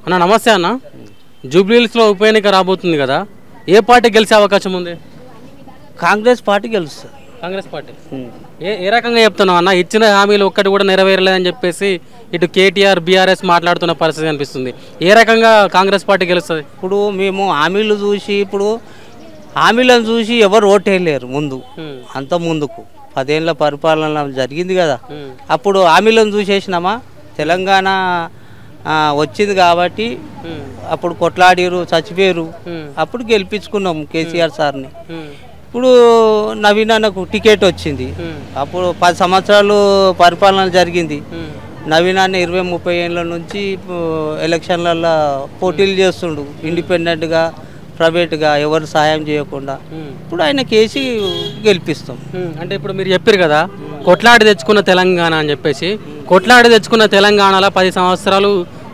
అన్న నమస్తే అన్న. జూబ్లీహిల్స్లో ఉప ఎన్నిక రాబోతుంది కదా, ఏ పార్టీ గెలిచే అవకాశం ఉంది? కాంగ్రెస్ పార్టీ గెలుస్తుంది. కాంగ్రెస్ పార్టీ. ఏ రకంగా చెప్తున్నావు అన్న? ఇచ్చిన హామీలు ఒక్కటి కూడా నెరవేరలేదని చెప్పేసి ఇటు కేటీఆర్ బీఆర్ఎస్ మాట్లాడుతున్న పరిస్థితి అనిపిస్తుంది. ఏ రకంగా కాంగ్రెస్ పార్టీ గెలుస్తుంది? ఇప్పుడు మేము హామీలను చూసి ఎవరు ఓటేయలేరు. ముందు అంత ముందుకు 10 ఏళ్ళ పరిపాలన జరిగింది కదా, అప్పుడు హామీలను చూసేసినామా. తెలంగాణ వచ్చింది కాబట్టి అప్పుడు కొట్లాడిరు, చచ్చిపోయారు, అప్పుడు గెలిపించుకున్నాం కేసీఆర్ సార్ని. ఇప్పుడు నవీన్ అన్నకు టికెట్ వచ్చింది, అప్పుడు 10 సంవత్సరాలు పరిపాలన జరిగింది. నవీన్ అన్న 20-30 ఏళ్ళ నుంచి ఎలక్షన్లలో పోటీలు చేస్తుండు, ఇండిపెండెంట్గా ప్రైవేట్గా ఎవరు సాయం చేయకుండా. ఇప్పుడు ఆయన కేసీ గెలిపిస్తాం. అంటే ఇప్పుడు మీరు చెప్పారు కదా కొట్లాడి తెచ్చుకున్న తెలంగాణ అని చెప్పేసి, కొట్లాడి తెచ్చుకున్న తెలంగాణలో 10 సంవత్సరాలు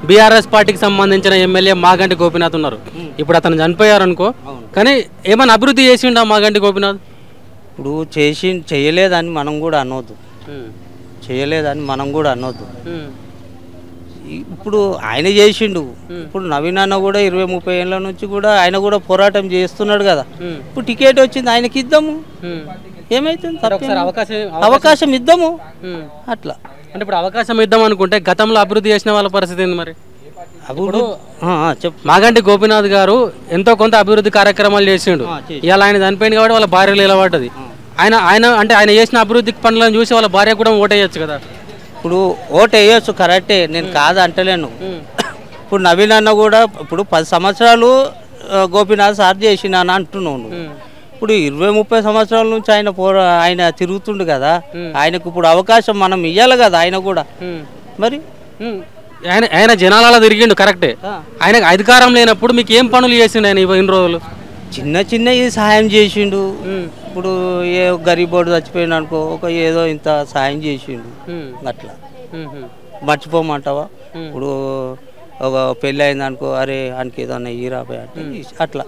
బీఆర్ఎస్ పార్టీకి సంబంధించిన ఎమ్మెల్యే మాగంటి గోపీనాథ్ ఉన్నారు. ఇప్పుడు అతను చనిపోయారు అనుకో, కానీ ఏమైనా అభివృద్ధి చేసిండా మాగంటి గోపీనాథ్? ఇప్పుడు చేయలేదని మనం కూడా అనొద్దు. ఇప్పుడు ఆయన చేసిండు. ఇప్పుడు నవీన్ అన్న కూడా 20-30 ఏళ్ళ నుంచి కూడా ఆయన కూడా పోరాటం చేస్తున్నాడు కదా. ఇప్పుడు టికెట్ వచ్చింది, ఆయనకి ఇద్దాము, ఏమైతుంది, అవకాశం ఇద్దాము అట్లా. అంటే ఇప్పుడు అవకాశం ఇద్దాం అనుకుంటే గతంలో అభివృద్ధి చేసిన వాళ్ళ పరిస్థితి ఏంది మరి? అప్పుడు మాగంటి గోపీనాథ్ గారు ఎంతో కొంత అభివృద్ధి కార్యక్రమాలు చేసిండు. ఇవాళ ఆయన చనిపోయింది కాబట్టి వాళ్ళ భార్యలు నిలబడ్డది. ఆయన చేసిన అభివృద్ధి పనులను చూసి వాళ్ళ భార్య కూడా ఓటేయచ్చు కదా. ఇప్పుడు ఓటు వేయచ్చు, కరెక్టే, నేను కాదు అంటలేను. ఇప్పుడు నవీన్ అన్న కూడా ఇప్పుడు 10 సంవత్సరాలు గోపీనాథ్ సార్ చేసిన అంటున్నాను. ఇప్పుడు 20-30 సంవత్సరాల నుంచి ఆయన తిరుగుతుండు కదా, ఆయనకు ఇప్పుడు అవకాశం మనం ఇవ్వాలి కదా. ఆయన కూడా మరి ఆయన జనాలలో తిరిగిండు, కరెక్టే. ఆయన అధికారం లేనప్పుడు మీకు ఏం పనులు చేసిండు ఆయన ఇన్ని రోజులు? చిన్న సాయం చేసిండు. ఇప్పుడు ఏ గరీబోడు చచ్చిపోయిండు అనుకో, ఏదో ఇంత సాయం చేసిండు, అట్లా మర్చిపోమంటావా? ఇప్పుడు ఒక పెళ్ళి అయింది అనుకో, అరే ఆయనకి ఏదన్నా ఈరాబాయ్ అంటే అట్లా.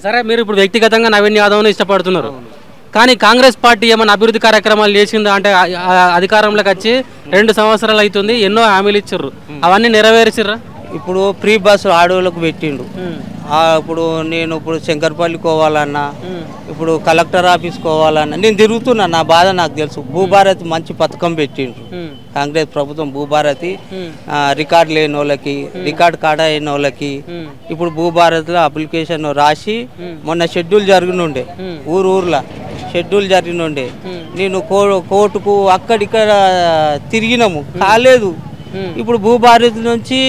సరే, మీరు ఇప్పుడు వ్యక్తిగతంగా నవీన్ యాదవ్ని ఇష్టపడుతున్నారు, కానీ కాంగ్రెస్ పార్టీ ఏమైనా అభివృద్ధి కార్యక్రమాలు చేసిందా? అంటే అధికారంలోకి వచ్చి 2 సంవత్సరాలు అవుతుంది, ఎన్నో హామీలు ఇచ్చారు, అవన్నీ నెరవేర్చిర్రా? ఇప్పుడు ఫ్రీ బస్సు ఆడవాళ్ళకు పెట్టిండు. ఇప్పుడు నేను శంకర్పల్లి పోవాలన్నా, ఇప్పుడు కలెక్టర్ ఆఫీస్ పోవాలన్నా నేను తిరుగుతున్నా, నా బాధ నాకు తెలుసు. భూభారతి మంచి పథకం పెట్టిండ్రు కాంగ్రెస్ ప్రభుత్వం. భూభారతి రికార్డు లేని వాళ్ళకి, రికార్డు కాడ అయిన వాళ్ళకి ఇప్పుడు భూభారతిలో అప్లికేషన్ రాసి మొన్న షెడ్యూల్ జరిగినుండే, ఊర్లో షెడ్యూల్ జరిగినుండే. నేను కోర్టుకు అక్కడిక్కడ తిరిగినాము, కాలేదు. ఇప్పుడు భూభారతి నుంచి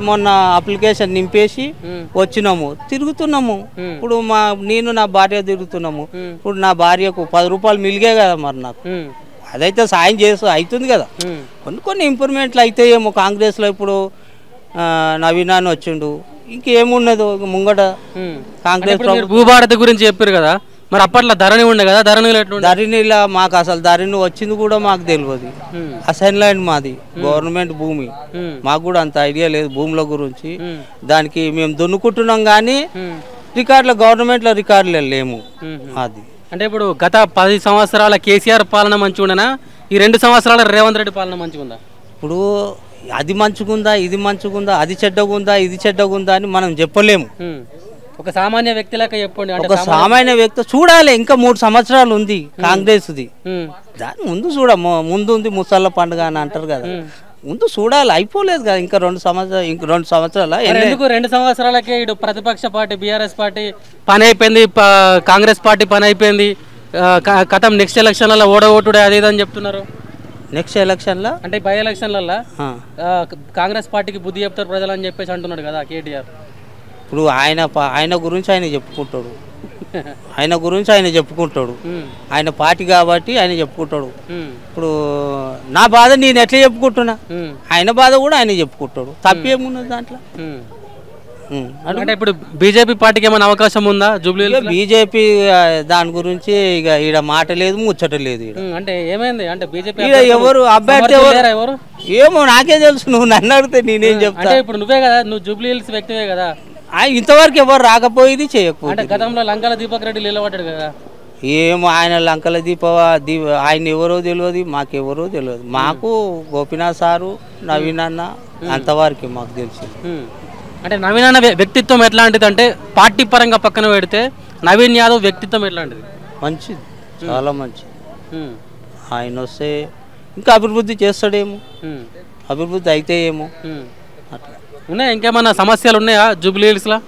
మొన్న అప్లికేషన్ నింపేసి వచ్చినాము, తిరుగుతున్నాము. ఇప్పుడు నేను నా భార్య తిరుగుతున్నాము. ఇప్పుడు నా భార్యకు 10 రూపాయలు మిలిగే కదా, మరి నాకు అదైతే సాయం అవుతుంది కదా. కొన్ని ఇంప్రూవ్మెంట్లు అయితాయేమో కాంగ్రెస్లో. ఇప్పుడు నవీనాన్ని వచ్చిండు, ఇంకేమున్నదో ముంగట కాంగ్రెస్. భూభారతి గురించి చెప్పారు కదా, మరి అప్పట్లో ధరణి ఉండే కదా, ధరణిలా మాకు అసలు ధరణి వచ్చింది కూడా మాకు తెలియదు. అసైన్ ల్యాండ్ మాది, గవర్నమెంట్ భూమి, మాకు కూడా అంత ఐడియా లేదు భూముల గురించి. దానికి మేము దున్నుకుంటున్నాం కానీ రికార్డులో గవర్నమెంట్లో రికార్డులు లేము. అది అంటే ఇప్పుడు గత 10 సంవత్సరాల కేసీఆర్ పాలన మంచిగా ఉండనా, ఈ 2 సంవత్సరాల రేవంత్ రెడ్డి పాలన మంచిగా ఉందా? ఇప్పుడు అది మంచిగుందా, ఇది మంచిగుందా, అది చెడ్డగుందా, ఇది చెడ్డగుందా అని మనం చెప్పలేము. ఒక సామాన్య వ్యక్తి లెక్క చెప్పండి. ఒక సామాన్య వ్యక్తి చూడాలి, ఇంకా 3 సంవత్సరాలు ఉంది కాంగ్రెస్ది. దాని ముందు ముందు ఉంది ముసళ్ళ పండుగ అని అంటారు కదా, ముందు చూడాలి. అయిపోలేదు కదా ఇంకా 2 సంవత్సరాలు. ఇంక 2 సంవత్సరాలు ఎందుకు? 2 సంవత్సరాలకే ఇటు ప్రతిపక్ష పార్టీ బీఆర్ఎస్ పార్టీ పని అయిపోయింది, కాంగ్రెస్ పార్టీ పని అయిపోయింది, కథం నెక్స్ట్ ఎలక్షన్లలో ఓటుడే అది ఇదని చెప్తున్నారు. నెక్స్ట్ ఎలక్షన్లో అంటే బై ఎలక్షన్లలో కాంగ్రెస్ పార్టీకి బుద్ధి చెప్తారు ప్రజలు అని చెప్పేసి అంటున్నాడు కదా కేటీఆర్. ఇప్పుడు ఆయన గురించి ఆయన చెప్పుకుంటాడు, ఆయన పార్టీ కాబట్టి ఆయన చెప్పుకుంటాడు. ఇప్పుడు నా బాధ నేను ఎట్లా చెప్పుకుంటున్నా, ఆయన బాధ కూడా ఆయన చెప్పుకుంటాడు, తప్పేమున్నది దాంట్లో. అంటే ఇప్పుడు బీజేపీ పార్టీకి ఏమైనా అవకాశం ఉందా జూబ్లీహిల్స్? బీజేపీ దాని గురించి ఇక ఈడ మాట లేదు, ముచ్చట లేదు. అంటే ఏమైంది అంటే బీజేపీ ఎవరు అభ్యర్థి ఎవరు ఏమో నాకే తెలుసు, నువ్వు నన్ను అడిగితే నేనేం చెప్తా. ఇప్పుడు నువ్వే కదా, నువ్వు జూబ్లీహిల్స్ వ్యక్తివే కదా, ఇంతవరకు ఎవరు రాకపోయింది చేయకపోయింది. అంటే గతంలో లంకల దీపక్ రెడ్డి నిలబడ్డాడు కదా, ఏమో ఆయన లంకల ఆయన ఎవరో తెలియదు, మాకెవరో తెలియదు. మాకు గోపీనాథ్ సారు, నవీన్ అన్న అంతవరకు మాకు తెలిసి. అంటే నవీన్ అన్న వ్యక్తిత్వం ఎట్లాంటిది అంటే పార్టీ పరంగా పక్కన పెడితే నవీన్ యాదవ్ వ్యక్తిత్వం ఎట్లాంటిది? మంచిది, చాలా మంచిది. ఆయన వస్తే ఇంకా అభివృద్ధి చేస్తాడేమో, అభివృద్ధి అయితే ఏమో అట్లా. ఉన్నాయా ఇంకేమన్నా సమస్యలు ఉన్నాయా జూబ్లీహిల్స్లో?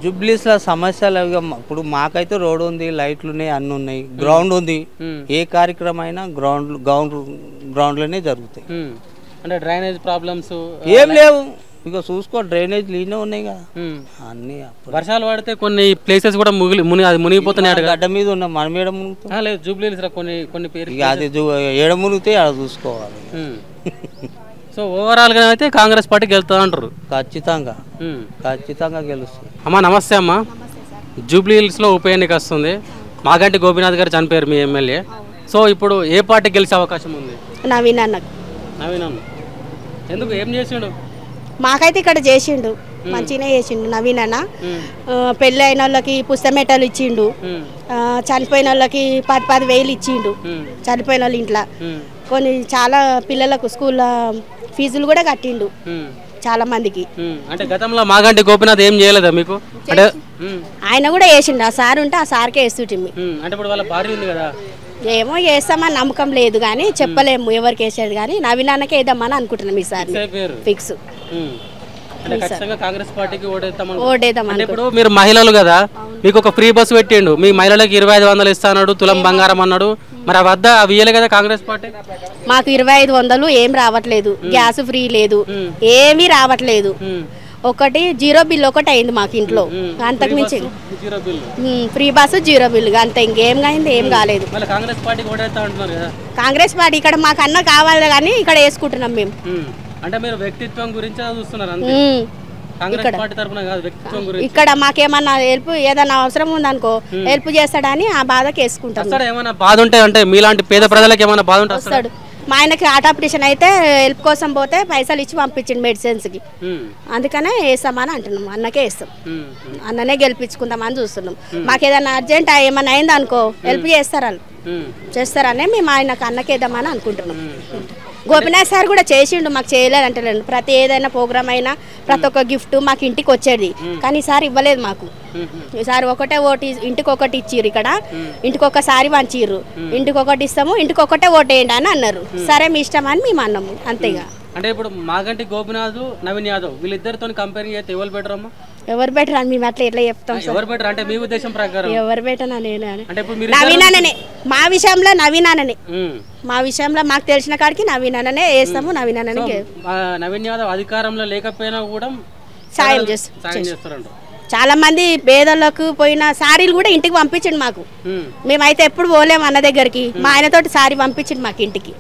జూబ్లీస్లో సమస్యలు ఇప్పుడు మాకైతే రోడ్ ఉంది, లైట్లు ఉన్నాయి, అన్నీ ఉన్నాయి, గ్రౌండ్ ఉంది. ఏ కార్యక్రమం అయినా గ్రౌండ్లోనే జరుగుతాయి. అంటే డ్రైనేజ్ ప్రాబ్లమ్స్ ఏం లేవు. ఇక చూసుకో, డ్రైనేజ్ లీనే ఉన్నాయి కదా అన్నీ. వర్షాలు పడితే కొన్ని ప్లేసెస్ కూడా మునిగిపోతున్నాయి. గడ్డ మీద ఉన్న మనం ఏడ మునుగుతాం? లేదు జూబ్లీహిల్స్లో కొన్ని పేరు ఇక అది ఏడ మునిగితే ఆడ చూసుకోవాలి. సో ఓవరాల్గా అయితే కాంగ్రెస్ పార్టీకి వెళ్తా అంటారు. ఖచ్చితంగా గెలుస్తుంది. అమ్మా నమస్తే అమ్మా. జూబ్లీహిల్స్లో ఉప ఎన్నిక వస్తుంది. మాగంటి గోపీనాథ్ గారు చనిపోయారు మీ ఎమ్మెల్యే. సో ఇప్పుడు ఏ పార్టీ గెలిచే అవకాశం ఉంది? నవీన్ అన్న. నవీన్ అన్న ఎందుకు, ఏం చేసిండు? మాకైతే ఇక్కడ చేసిండు, మంచిగానే చేసిండు నవీన్ అన్న. పెళ్ళి అయిన వాళ్ళకి పుస్తమెటలు ఇచ్చిండు, చనిపోయిన వాళ్ళకి 10,000 ఇచ్చిండు. చనిపోయిన వాళ్ళ ఇంట్లో కొన్ని చాలా పిల్లలకు స్కూల్లో ఫీజులు కూడా కట్టిండు చాలా మందికి. అంటే గతంలో మాగంటి గోపీనాథ్ ఏం చేయలేదా మీకు? అంటే ఆయన కూడా వేసిండు. ఆ సార్ ఉంటే ఆ సార్కే వేస్తుంటిమి. అంటే ఇప్పుడు వాళ్ళ భార్య ఉంది కదా, ఏమో వేస్తామని నమ్మకం లేదు కానీ చెప్పలేము ఎవరికి వేసేది. కానీ నవీన్ అన్నకే వేద్దామని అనుకుంటున్నాం ఈసారి ఫిక్స్. కాంగ్రెస్ పార్టీకి ఓటేద్దాం. ఇప్పుడు మీరు మహిళలు కదా, మీకు ఒక ఫ్రీ బస్సు పెట్టిండు, మీ మహిళలకు 2500 ఇస్తాడు, తులం బంగారం అన్నాడు. మరి వద్ద అవి ఇయ్యలే కదా కాంగ్రెస్ పార్టీ? మాకు 2500 ఏం రావట్లేదు, గ్యాస్ ఫ్రీ లేదు, ఏమీ రావట్లేదు. ఒకటి 0 బిల్ ఒకటి అయింది మాకు ఇంట్లో, అంతకు మించి ఫ్రీ బస్సు 0 బిల్ అంతే, ఇంకేం అయింది ఏం కాలేదు. కాంగ్రెస్ పార్టీ ఇక్కడ మాకు అన్న కావాలి కానీ ఇక్కడ వేసుకుంటున్నాం మేము. అంటే మీరు వ్యక్తిత్వం గురించి చూస్తున్నారు, ఇక్కడ మాకేమన్నా హెల్ప్ ఏదైనా అవసరం ఉందనుకో హెల్ప్ చేస్తాడని ఆ బాధకి వేసుకుంటాం. ఏమైనా బాధ ఉంటే అంటే మీలాంటి పేద ప్రజలకు ఏమైనా బాధ ఉంటే వస్తాడు. మా ఆయనకి హార్ట్ ఆపరేషన్ అయితే హెల్ప్ కోసం పోతే పైసలు ఇచ్చి పంపించిండు మెడిసిన్స్కి, అందుకనే వేస్తామని అంటున్నాం. అన్నకే వేస్తాం, అన్ననే గెలిపించుకుందామని చూస్తున్నాం. మాకు ఏదైనా అర్జెంట్ ఏమన్నా అయింది అనుకో హెల్ప్ చేస్తారనే మేము ఆయనకు అన్నకేద్దామని అనుకుంటున్నాం. గోపినాథ్ సార్ కూడా చేసిండు, మాకు చేయలేదంటే ప్రతి ఏదైనా ప్రోగ్రామ్ అయినా ప్రతి ఒక్క గిఫ్ట్ మాకు ఇంటికి వచ్చేది. కానీ ఈసారి ఇవ్వలేదు మాకు. ఈసారి ఒకటే ఓటు ఇంటికి ఒకటి ఇచ్చిర్రు, ఇక్కడ ఇంటికి ఒకసారి వంచిర్రు, ఇంటికి ఒకటి ఇస్తాము, ఇంటికి ఒకటే ఓటు వేయండి అని అన్నారు. సరే మీ ఇష్టం అని మేము అన్నాము అంతేగా. అంటే ఇప్పుడు మాగంటి గోపినాథ్, నవీన్ యాదవ్ వీళ్ళిద్దరితో కంపేర్ చేస్తే ఎవరు బెటర్ అమ్మా? ఎవరు బెటర్ అని మేము అట్లా ఎట్లా చెప్తాం? ఎవరు బెటర్ అంటే మీ ఉద్దేశం ప్రకారం ఎవరు బెటర్ నవీనాననే. మా విషయంలో నవీనాననే, మా విషయంలో మాకు తెలిసిన కాడికి నవీనాననే వేస్తాము. నవీనాననే. నవీన్ యాదవ్ అధికారంలో లేకపోయినా కూడా సాయం చేస్తారంట. చాలా మంది పేదలకు పోయిన సారీలు కూడా ఇంటికి పంపించండి మాకు. మేమైతే ఎప్పుడు పోలేము అన్న దగ్గరికి, మా ఆయనతోటి సారీ పంపించండి మాకు ఇంటికి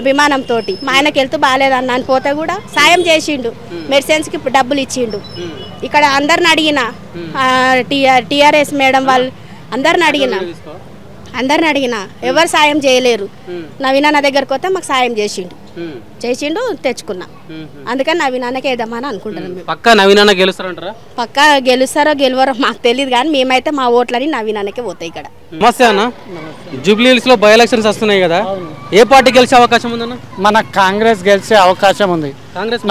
అభిమానంతో. మా ఆయనకి వెళ్తూ బాగాలేదన్న అని పోతే కూడా సాయం చేసిండు, మెడిసిన్స్కి డబ్బులు ఇచ్చిండు. ఇక్కడ అందరిని అడిగిన టీఆర్ఎస్ మేడం వాళ్ళు అందరిని అడిగిన ఎవరు సాయం చేయలేరు. నవీన్ అన్న దగ్గరకు వస్తే మాకు సాయం చేసిండు తెచ్చుకున్నా. అందుకని నవీన్ అన్నకి వేద్దామని అనుకుంటున్నాం. పక్కా నవీన్ అన్న గెలుస్తారంటారా? పక్కా గెలుస్తారో గెలవరో మాకు తెలియదు కానీ మేమైతే మా ఓట్లని నవీన్ అన్నకే పోతాయి. ఇక్కడ నమస్తే అన్న. జూబ్లీహిల్స్ లో బై ఎలక్షన్స్ వస్తున్నాయి కదా, ఏ పార్టీ గెలిచే అవకాశం ఉందన్న? మన కాంగ్రెస్ గెలిచే అవకాశం ఉంది.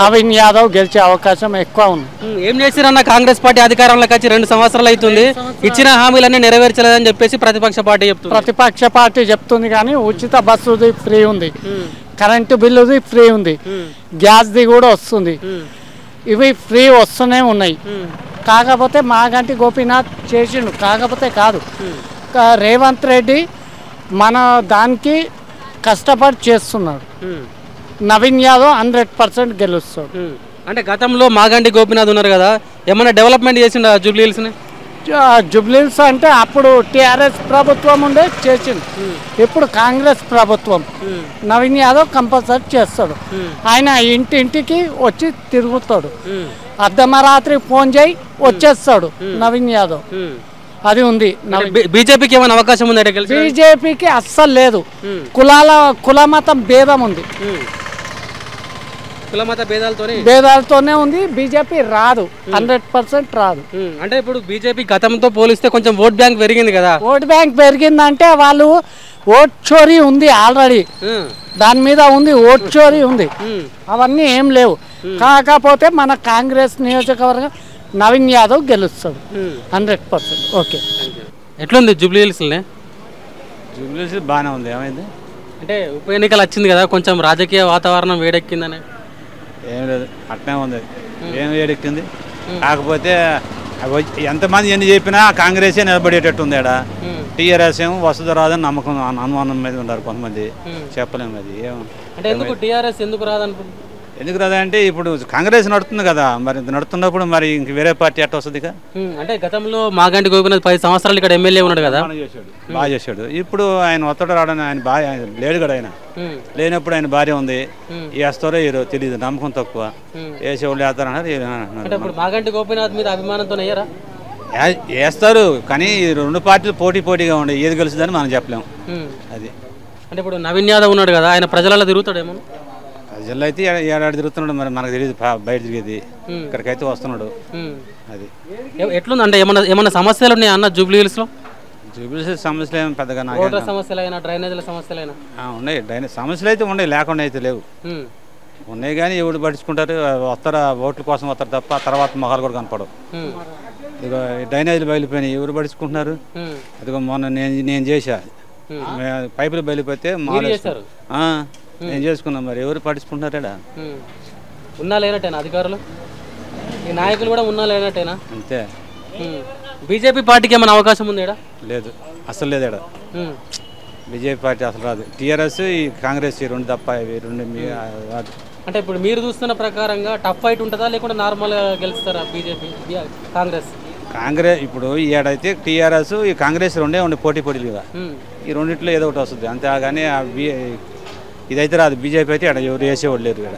నవీన్ యాదవ్ గెలిచే అవకాశం ఎక్కువ ఉంది. ఏం చేసిరన్న కాంగ్రెస్ పార్టీ అధికారంలోకి వచ్చి 2 సంవత్సరాలు అవుతుంది, ఇచ్చిన హామీలన్నీ నెరవేర్చలేదని చెప్పేసి ప్రతిపక్ష పార్టీ చెప్తుంది కానీ ఉచిత బస్సుది ఫ్రీ ఉంది, కరెంటు బిల్లుది ఫ్రీ ఉంది, గ్యాస్ది కూడా వస్తుంది. ఇవి ఫ్రీ వస్తూనే ఉన్నాయి. కాకపోతే మాగంటి గోపీనాథ్ చేసిండు, కాకపోతే కాదు రేవంత్ రెడ్డి మన దానికి కష్టపడి చేస్తున్నాడు. నవీన్ యాదవ్ 100% గెలుస్తాడు. అంటే గతంలో మాగంటి గోపీనాథ్ ఉన్నారు కదా, ఏమైనా డెవలప్మెంట్ చేసిండు జూబ్లీహిల్స్ని? జూబ్లీహిల్స్ అంటే అప్పుడు టీఆర్ఎస్ ప్రభుత్వం ఉండే చేసిండు, ఇప్పుడు కాంగ్రెస్ ప్రభుత్వం. నవీన్ యాదవ్ కంపల్సరీ చేస్తాడు. ఆయన ఇంటింటికి వచ్చి తిరుగుతాడు, అర్ధమరాత్రి ఫోన్ చేయి వచ్చేస్తాడు నవీన్ యాదవ్. అది ఉంది. బీజేపీకి ఏమైనా అవకాశం ఉంది? బీజేపీకి అస్సలు లేదు. కుల మతం భేదం ఉంది, భేదాలతోనే ఉంది. బీజేపీ రాదు, 100% రాదు. అంటే ఇప్పుడు బీజేపీ గతంతో పోలిస్తే కొంచెం ఓట్ బ్యాంక్ పెరిగింది కదా. ఓట్ బ్యాంక్ పెరిగిందంటే వాళ్ళు ఓట్ చోరీ ఉంది ఆల్రెడీ, దాని మీద ఉంది, ఓట్ చోరీ ఉంది, అవన్నీ ఏం లేవు. కాకపోతే మన కాంగ్రెస్ నియోజకవర్గం నవీన్ యాదవ్ గెలుస్తాడు 100%. ఓకే. ఎట్లుంది జూబ్లీ హిల్స్లోనే? జూబ్లీ హిల్స్ బాగానే ఉంది. ఏమైంది అంటే ఉప ఎన్నికలు వచ్చింది కదా, కొంచెం రాజకీయ వాతావరణం వేడెక్కిందని. ఏం లేదు, అట్నే ఉంది. ఏం వేడెక్కింది, కాకపోతే ఎంతమంది ఎన్ని చెప్పినా కాంగ్రెసే నిలబడేటట్టు ఉంది. ఆడ టీఆర్ఎస్ ఏమో వస్తుంది రాదని నమ్మకం అనుమానం మీద ఉన్నారు కొంతమంది. చెప్పలేము అది అంటే ఎందుకు టీఆర్ఎస్ ఎందుకు రాదనుకుంటుంది? ఎందుకు రాదంటే ఇప్పుడు కాంగ్రెస్ నడుతుంది కదా, మరి నడుతున్నప్పుడు మరి ఇంక వేరే పార్టీ ఎట్ట వస్తుంది? అంటే గతంలో మాగంటి గోపినాథ్ 10 సంవత్సరాలు ఇక్కడ ఎమ్మెల్యే ఉన్నాడు కదా, బాగా చేశాడు. ఇప్పుడు ఆయన ఒత్తడు రావడానికి ఆయన బాగా లేడు కదా, ఆయన లేనప్పుడు ఆయన భార్య ఉంది. వేస్తారో ఏరో తెలియదు, నమ్మకం తక్కువ. వేసేవాళ్ళు వేస్తారన్నారు. ఇప్పుడు మాగంటి గోపినాథ్ మీద అభిమానంతో అయ్యారా? వేస్తారు, కానీ ఈ రెండు పార్టీలు పోటీగా ఉండే, ఏది గెలుస్తుందని మనం చెప్పలేము. అది అంటే ఇప్పుడు నవీన్ యాదవ్ ఉన్నాడు కదా, ఆయన ప్రజలలో తిరుగుతాడేమో. ప్రజల్లో అయితే ఏడాది తిరుగుతున్నాడు, మరి మనకు తెలియదు బయట తిరిగేది. ఇక్కడికైతే వస్తున్నాడు. అది ఎట్లుంది అంటే ఏమన్నా సమస్యలు ఉన్నాయి అన్న జూబ్లీ హిల్స్లో? జూబ్లీ హిల్స్ సమస్యలు ఏమి పెద్దగా సమస్యలైనా డ్రైనేజీల సమస్యలైనా ఉన్నాయి. డ్రైనేజ్ సమస్యలు అయితే ఉన్నాయి, లేకుండా అయితే లేవు. ఉన్నాయి కానీ ఎవరు పట్టించుకుంటారు? వస్తారా ఓట్ల కోసం వస్తారు తప్ప తర్వాత మొహాలు కూడా కనపడవు. ఇదిగో డ్రైనేజీలు బయలుపోయినాయి, ఎవరు పట్టించుకుంటున్నారు? అదిగో మొన్న నేను చేసా, పైపులు బయలుపోతే నేను చేసుకున్నాను, మరి ఎవరు పట్టించుకుంటున్నారా? ఉన్నా లేనట్టేనా అధికారులు, ఈ నాయకులు కూడా ఉన్నా లేనట్టేనా? అంతే. బీజేపీ పార్టీకి ఏమైనా అవకాశం ఉంది? లేదు, అసలు లేదు. బీజేపీ పార్టీ అసలు రాదు. టీఆర్ఎస్ ఈ కాంగ్రెస్ ఈ రెండు తప్ప, ఇవి రెండు రాదు. అంటే ఇప్పుడు మీరు చూస్తున్న ప్రకారంగా టఫ్ ఫైట్ ఉంటుందా, లేకుంటే నార్మల్గా గెలుస్తారా బీజేపీ కాంగ్రెస్? ఇప్పుడు ఈ ఏడైతే టీఆర్ఎస్ ఈ కాంగ్రెస్ రెండే ఉండే పోటీలుగా, ఈ రెండింటిలో ఏదో ఒకటి వస్తుంది అంతే. కానీ ఇదైతే రాదు. బీజేపీ అయితే ఎవరు వేసేవాళ్ళు లేరు ఇక్కడ.